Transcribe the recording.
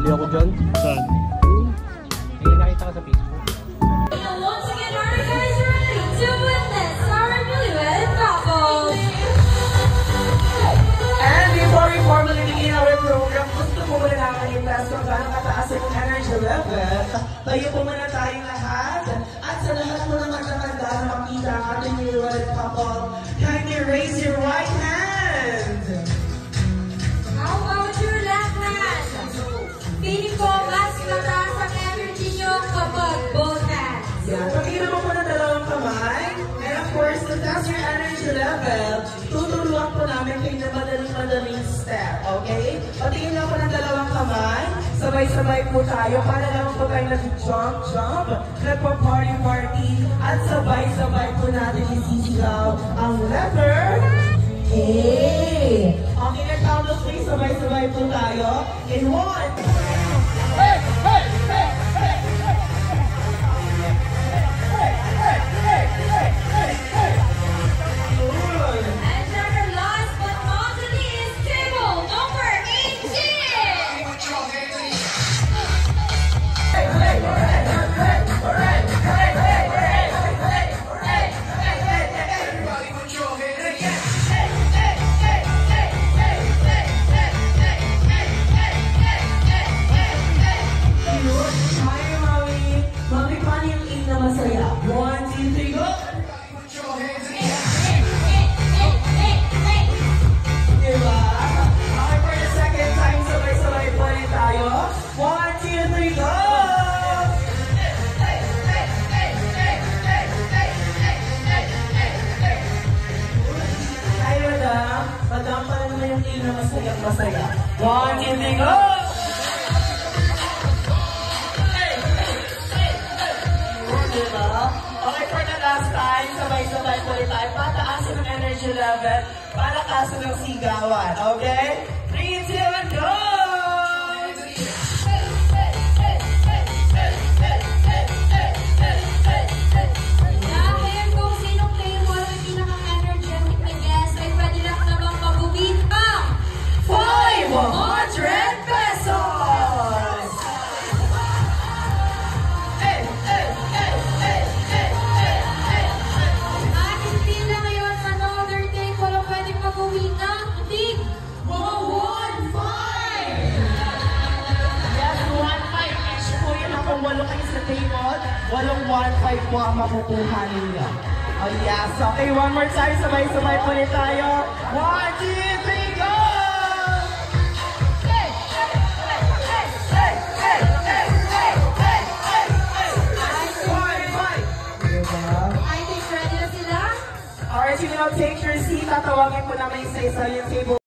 Hindi ako dyan. Saan? Hindi nakita ka sa Facebook. Once again, are you guys ready to witness our newlywed couple? And before we formally begin our program, gusto ko muna namin i-test kung gaano kataas ang energy level. Tayo po muna tayong lahat. At sa lahat mo naman nakanda na makita ang ating newlywed couple, kindly raise your right hand. How about your left hand? Feeling ko mas mataas ang energy nyo kapag both hands. Yan. Pagkita mo po ng dalawang kamay. And of course, to test your energy level, tutulungan po namin kayo na madaling step. Okay? Patingin nga po ng dalawang kamay. Sabay-sabay po tayo para naman po tayo nag-jump, nagpa-party, at sabay-sabay po natin isisigaw ang letter A. Okay, count of three, sabay-sabay po tayo. In 1, hey, hey, hey, hey, hey. And our last but not the least, table number 18. Mami, paano yung A na masaya? 1, 2, 3, go! Diba? Okay, for the second time, sabay-sabay po rin tayo. 1, 2, 3, go! Ay, madam. Madam, paano naman yung A na masaya? 1, 2, 3, go! Okay, for the last time, sabay-sabay po rin tayo. Pataasin ang energy level para kaso ng sigawan. Okay? 3, 2, and go! Dahil kung sinong player mo ang pinaka-energetic na guest, ay pwede lang namang mabuwin ang 500 pesos! At hindi na ngayon another day, walang pwedeng mabuwin ng tig 115. Yes, 1.5 each po yun. Kung 8 kayo sa table, 8.15 po ang makukuha ninyo. Oh yes. Okay, one more time. Sabay-sabay po rin tayo. 1, 2, 3, go! I think ready na sila? Alright, you know, take your seat. Tatawagin po namin isa-isa yung table.